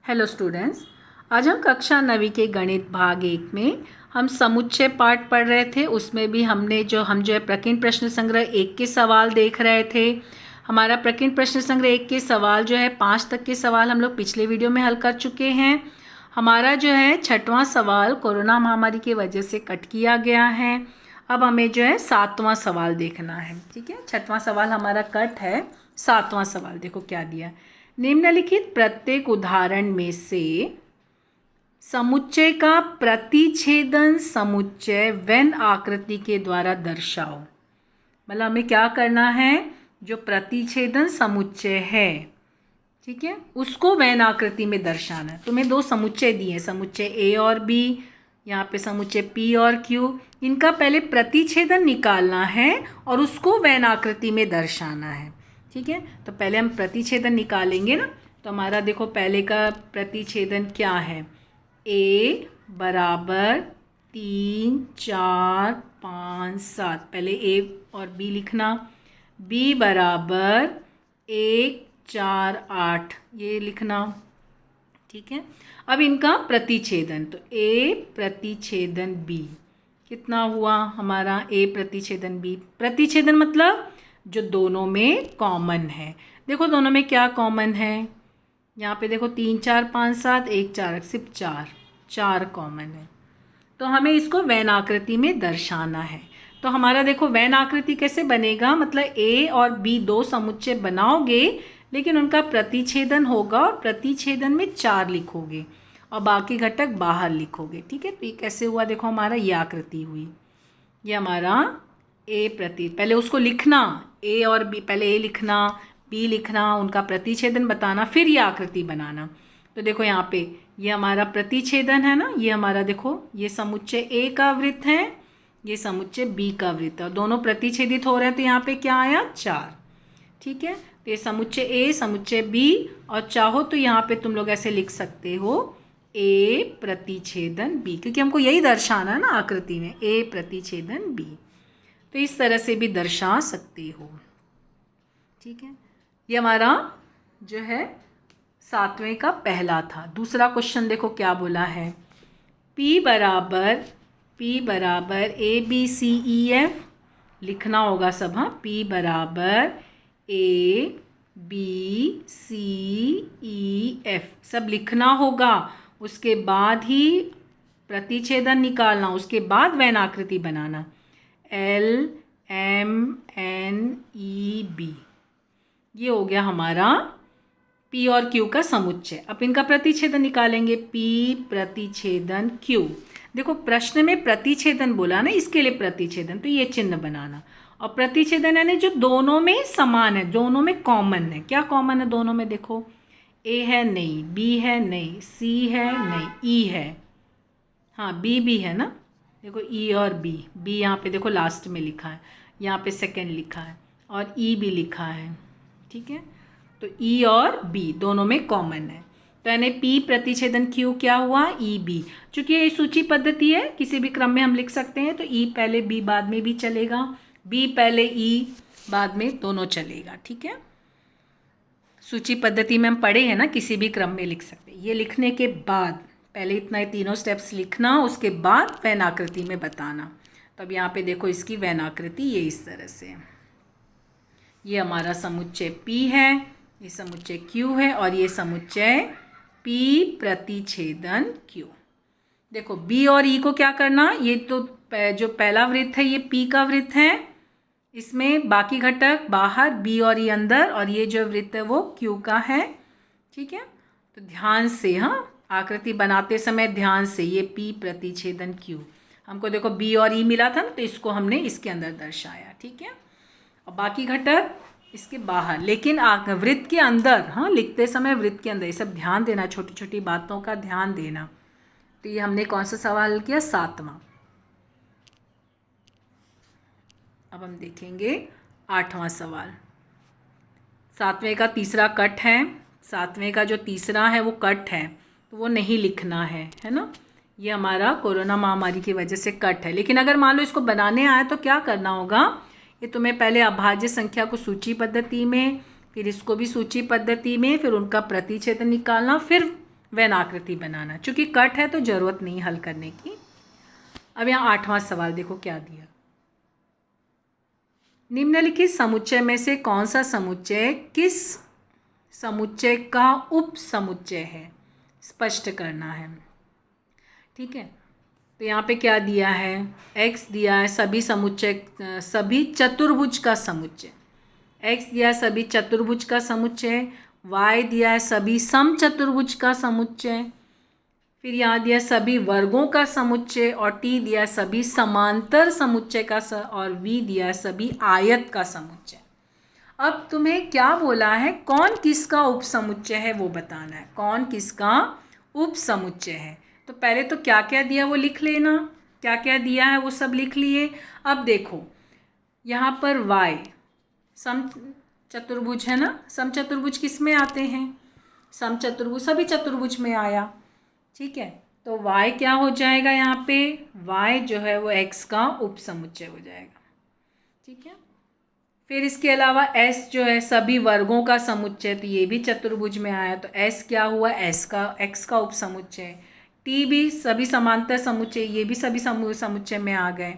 Hello students, आज हम कक्षा 9वीं के गणित भाग 1 में हम समुच्चय पाठ पढ़ रहे थे। उसमें भी हम जो है प्रकीर्ण प्रश्न संग्रह 1 के सवाल देख रहे थे। हमारा प्रकीर्ण प्रश्न संग्रह 1 के सवाल जो है 5 तक के सवाल हम लोग पिछले वीडियो में हल कर चुके हैं। हमारा जो है 6वां सवाल कोरोना महामारी की वजह से कट किया गया है। अब हमें जो है 7वां सवाल देखना है। ठीक है, 6वां सवाल हमारा कट है। 7वां सवाल देखो क्या दिया। निम्नलिखित प्रत्येक उदाहरण में से समुच्चय का प्रतिच्छेदन समुच्चय वेन आकृति के द्वारा दर्शाओ। मतलब हमें क्या करना है, जो प्रतिच्छेदन समुच्चय है, ठीक है, उसको वेन आकृति में दर्शाना है। तुम्हें दो समुच्चय दिए हैं, समुच्चय ए और बी, यहाँ पे समुच्चय पी और क्यू। इनका पहले प्रतिच्छेदन निकालना है और उसको वेन आकृति में दर्शाना है। ठीक है, तो पहले हम प्रतिच्छेदन निकालेंगे ना। तो हमारा देखो पहले का प्रतिच्छेदन क्या है, a बराबर 3 4 5 7। पहले a और b लिखना। b बराबर 1 4 8 ये लिखना। ठीक है, अब इनका प्रतिच्छेदन, तो a प्रतिच्छेदन b कितना हुआ हमारा, a प्रतिच्छेदन b। प्रतिच्छेदन मतलब जो दोनों में कॉमन है। देखो दोनों में क्या कॉमन है, यहाँ पे देखो 3 4 5 7 1 4 सिर्फ 4 कॉमन है। तो हमें इसको वेन आकृति में दर्शाना है। तो हमारा देखो वेन आकृति कैसे बनेगा, मतलब a और b दो समुच्चय बनाओगे लेकिन उनका प्रतिच्छेदन होगा और प्रतिच्छेदन में 4 लिखोगे और बाकी घटक बाहर लिखोगे। ठीक है, तो ये कैसे हुआ, देखो हमारा ये आकृति हुई। ये हमारा पहले उसको लिखना, a और b, पहले a लिखना b लिखना, उनका प्रतिच्छेदन बताना, फिर ये आकृति बनाना। तो देखो यहाँ पे ये हमारा प्रतिच्छेदन है ना, ये हमारा देखो ये समुच्चय a का वृत्त है, ये समुच्चय b का वृत्त है, दोनों प्रतिच्छेदित हो रहे हैं। तो यहाँ पे क्या आया 4। ठीक है, तो ये समुच्चय a समुच्चय b, और चाहो तो यहाँ पे तुम लोग ऐसे लिख सकते हो a प्रतिच्छेदन b, क्योंकि हमको यही दर्शाना है ना आकृति में, a प्रतिच्छेदन b। तो इस तरह से भी दर्शा सकते हो। ठीक है, ये हमारा जो है 7वें का पहला था। दूसरा क्वेश्चन देखो क्या बोला है, P बराबर ABCEF लिखना होगा सब। हाँ, P बराबर ABCEF सब लिखना होगा। उसके बाद ही प्रतिच्छेदन निकालना, उसके बाद वेन आकृति बनाना। LMNEB ये हो गया हमारा P और Q का समुच्चय। अब इनका प्रतिच्छेदन निकालेंगे, P प्रतिच्छेदन Q। देखो प्रश्न में प्रतिच्छेदन बोला ना, इसके लिए प्रतिच्छेदन, तो ये चिन्ह बनाना। और प्रतिच्छेदन यानी जो दोनों में समान है, दोनों में कॉमन है। क्या कॉमन है दोनों में, देखो A है नहीं, B है नहीं, C है नहीं, E है, हाँ B भी है ना। देखो E और B यहाँ पे देखो लास्ट में लिखा है, यहाँ पे सेकंड लिखा है, और E भी लिखा है। ठीक है, तो E और B दोनों में कॉमन है। तो यानी P प्रतिच्छेदन Q क्या हुआ, EB। चूँकि ये सूची पद्धति है, किसी भी क्रम में हम लिख सकते हैं, तो E पहले B बाद में भी चलेगा, B पहले E बाद में, दोनों चलेगा। ठीक है, सूची पद्धति में हम पढ़े हैं ना, किसी भी क्रम में लिख सकते हैं। ये लिखने के बाद पहले इतना ही तीनों स्टेप्स लिखना, उसके बाद वेन आकृति में बताना। तब यहाँ पे देखो इसकी वेन आकृति ये इस तरह से, ये हमारा समुच्चय P है, ये समुच्चय Q है, और ये समुच्चय P प्रतिच्छेदन Q। देखो B और E को क्या करना, ये तो जो पहला वृत्त है ये P का वृत्त है, इसमें बाकी घटक बाहर, B और E अंदर, और ये जो वृत्त है वो Q का है। ठीक है, तो ध्यान से, हाँ आकृति बनाते समय ध्यान से, ये P प्रतिच्छेदन Q। हमको देखो B और E मिला था ना, तो इसको हमने इसके अंदर दर्शाया। ठीक है, और बाकी घटक इसके बाहर, लेकिन वृत्त के अंदर, हाँ लिखते समय वृत्त के अंदर। ये सब ध्यान देना, छोटी छोटी बातों का ध्यान देना। तो ये हमने कौन सा सवाल किया, 7वां। अब हम देखेंगे 8वां सवाल। 7वें का तीसरा कट है, 7वें का जो तीसरा है वो कट है, तो वो नहीं लिखना है ना। ये हमारा कोरोना महामारी की वजह से कट है। लेकिन अगर मान लो इसको बनाने आए तो क्या करना होगा, ये तुम्हें पहले अभाज्य संख्या को सूची पद्धति में, फिर इसको भी सूची पद्धति में, फिर उनका प्रतिच्छेदन निकालना, फिर वेन आकृति बनाना। चूँकि कट है तो ज़रूरत नहीं हल करने की। अब यहाँ 8वां सवाल देखो क्या दिया। निम्नलिखित समुच्चय में से कौन सा समुच्चय किस समुच्चय का उप समुच्चय है, स्पष्ट करना है। ठीक है, तो यहाँ पे क्या दिया है, x दिया है सभी समुच्चय, सभी चतुर्भुज का समुच्चय, x दिया है सभी चतुर्भुज का समुच्चय, y दिया है सभी समचतुर्भुज का समुच्चय, फिर यहाँ दिया सभी वर्गों का समुच्चय, और t दिया सभी समांतर समुच्चय का और v दिया सभी आयत का समुच्चय। अब तुम्हें क्या बोला है, कौन किसका उपसमुच्चय है वो बताना है, कौन किसका उपसमुच्चय है। तो पहले तो क्या क्या दिया वो लिख लेना, क्या क्या दिया है वो सब लिख लिए। अब देखो यहाँ पर y सम चतुर्भुज है ना, सम चतुर्भुज किस में आते हैं, सम चतुर्भुज सभी चतुर्भुज में आया। ठीक है, तो y क्या हो जाएगा, यहाँ पे y जो है वो x का उपसमुच्चय हो जाएगा। ठीक है, फिर इसके अलावा s जो है सभी वर्गों का समुच्चय, तो ये भी चतुर्भुज में आया, तो s क्या हुआ, s का x का उपसमुच्चय। t भी सभी समांतर समुच्चय, ये भी सभी समुच्चय में आ गए,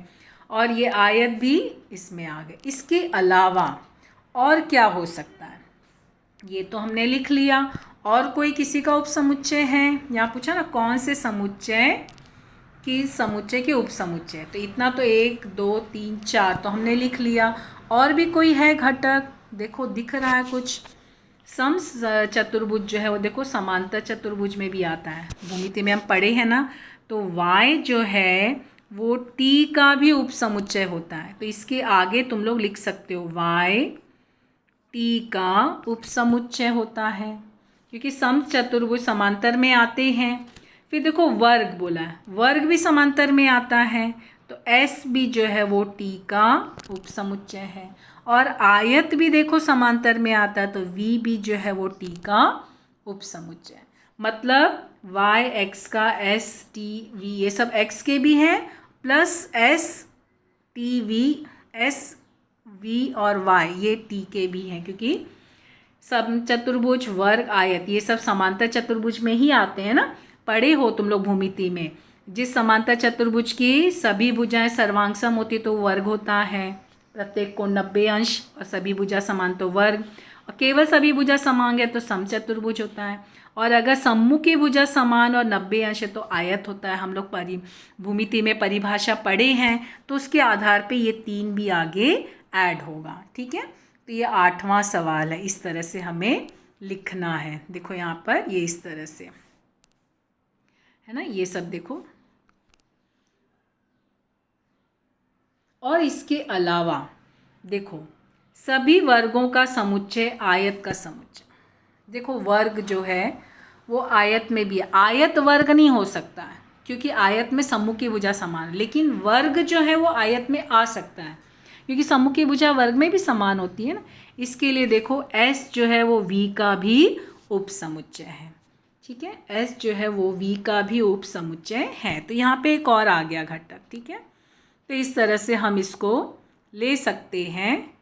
और ये आयत भी इसमें आ गए। इसके अलावा और क्या हो सकता है, ये तो हमने लिख लिया। और कोई किसी का उपसमुच्चय है, यहाँ पूछा ना कौन से समुच्चय की समुच्चय के उपसमुच्चय, तो इतना तो 1 2 3 4 तो हमने लिख लिया। और भी कोई है घटक, देखो दिख रहा है कुछ, सम चतुर्भुज जो है वो देखो समांतर चतुर्भुज में भी आता है, भूमिति में हम पढ़े हैं ना। तो y जो है वो t का भी उपसमुच्चय होता है, तो इसके आगे तुम लोग लिख सकते हो y t का उपसमुच्चय होता है, क्योंकि सम चतुर्भुज समांतर में आते हैं। फिर देखो वर्ग बोला है, वर्ग भी समांतर में आता है, तो s भी जो है वो t का उपसमुच्चय है। और आयत भी देखो समांतर में आता है, तो v भी जो है वो t का उपसमुच्चय। मतलब y x का s t v ये सब x के भी हैं, plus s t v s v और y ये t के भी हैं, क्योंकि सब चतुर्भुज वर्ग आयत ये सब समांतर चतुर्भुज में ही आते हैं ना। पढ़े हो तुम लोग भूमिति में, जिस समांतर चतुर्भुज की सभी भुजाएं सर्वांगसम होती तो वर्ग होता है, प्रत्येक कोण 90 अंश, और सभी भुजा समान तो वर्ग, और केवल सभी भुजा समान है तो समचतुर्भुज होता है। और अगर सम्मुख की भुजा समान और 90 अंश है तो आयत होता है। हम लोग भूमिति में परिभाषा पढ़े हैं, तो उसके आधार पे ये 3 भी आगे ऐड होगा। ठीक है, तो ये 8वां सवाल है, इस तरह से हमें लिखना है। देखो यहाँ पर ये इस तरह से है ना, ये सब देखो। और इसके अलावा देखो सभी वर्गों का समुच्चय आयत का समुच्चय, देखो वर्ग जो है वो आयत में भी है, आयत वर्ग नहीं हो सकता है क्योंकि आयत में सम्मुख की भुजा समान है, लेकिन वर्ग जो है वो आयत में आ सकता है क्योंकि सम्मुख की भुजा वर्ग में भी समान होती है ना। इसके लिए देखो s जो है वो v का भी उपसमुच्चय है। ठीक है, s जो है वो v का भी उपसमुच्चय है। तो यहाँ पे एक और आ गया घटक। ठीक है, तो इस तरह से हम इसको ले सकते हैं।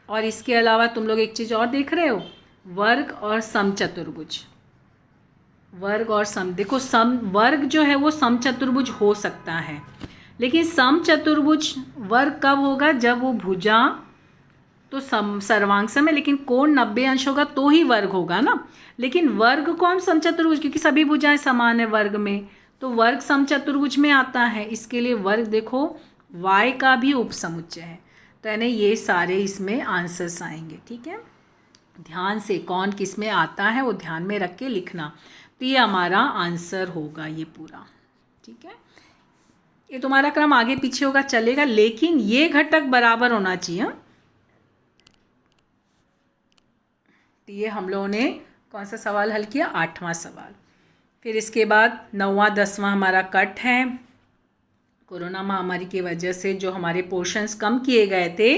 और इसके अलावा तुम लोग एक चीज़ और देख रहे हो, वर्ग और समचतुर्भुज। वर्ग और सम, देखो सम वर्ग जो है वो समचतुर्भुज हो सकता है, लेकिन समचतुर्भुज वर्ग कब होगा, जब वो भुजा तो सर्वांगसम है लेकिन कोण 90 अंश होगा तो ही वर्ग होगा ना। लेकिन वर्ग को हम समचतुर्भुज, क्योंकि सभी भुजाएं समान है वर्ग में, तो वर्ग समचतुर्भुज में आता है। इसके लिए वर्ग देखो y का भी उपसमुच्चय है, तो यानी ये सारे इसमें आंसर्स आएंगे। ठीक है, ध्यान से कौन किस में आता है वो ध्यान में रख के लिखना, तो ये हमारा आंसर होगा ये पूरा। ठीक है, ये तुम्हारा क्रम आगे पीछे होगा चलेगा, लेकिन ये घटक बराबर होना चाहिए। तो ये हम लोगों ने कौन सा सवाल हल किया, 8वां सवाल। फिर इसके बाद 9वां 10वां हमारा कट है। कोरोना महामारी की वजह से जो हमारे पोर्शंस कम किए गए थे,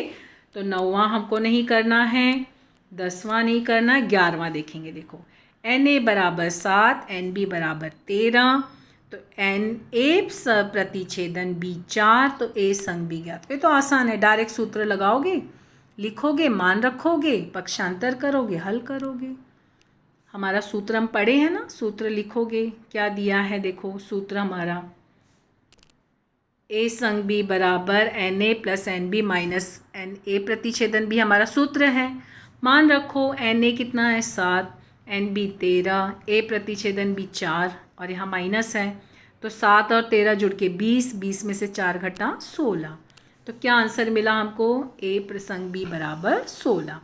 तो 9वां हमको नहीं करना है, 10वां नहीं करना, 11वां देखेंगे। देखो NA बराबर 7, NB बराबर 13, तो NA प्रतिच्छेदन B 4, तो A संग B ज्ञात। ये तो आसान है, डायरेक्ट सूत्र लगाओगे लिखोगे, मान रखोगे, पक्षांतर करोगे, हल करोगे। हमारा सूत्र हम पढ़े हैं ना, सूत्र लिखोगे, क्या दिया है देखो सूत्र हमारा, ए संग बी बराबर N A plus N B minus N A प्रतिच्छेदन भी हमारा सूत्र है। मान रखो एन ए कितना है 7, एन बी 13, ए प्रतिच्छेदन भी 4 और यहाँ माइनस है, तो 7 और 13 जुड़ के 20, 20 में से 4 घटा 16। तो क्या आंसर मिला हमको, ए प्रसंग बी बराबर 16।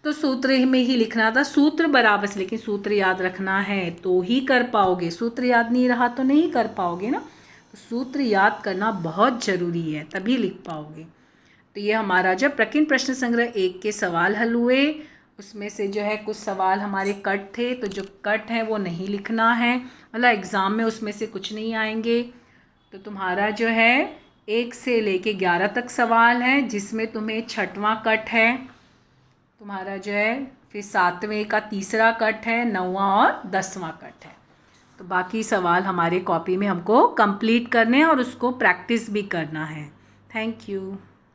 तो सूत्र में ही लिखना था, सूत्र बराबर से, लेकिन सूत्र याद रखना है तो ही कर पाओगे, सूत्र याद नहीं रहा तो नहीं कर पाओगे ना। तो सूत्र याद करना बहुत ज़रूरी है, तभी लिख पाओगे। तो ये हमारा जब प्रकीर्ण प्रश्न संग्रह 1 के सवाल हल हुए, उसमें से जो है कुछ सवाल हमारे कट थे, तो जो कट है वो नहीं लिखना है, मतलब एग्ज़ाम में उसमें से कुछ नहीं आएंगे। तो तुम्हारा जो है 1 से लेके 11 तक सवाल है, जिसमें तुम्हें 6वां कट है तुम्हारा जो है, फिर 7वें का तीसरा कट है, 9वां और 10वां कट है। तो बाकी सवाल हमारे कॉपी में हमको कंप्लीट करने हैं और उसको प्रैक्टिस भी करना है। Thank you.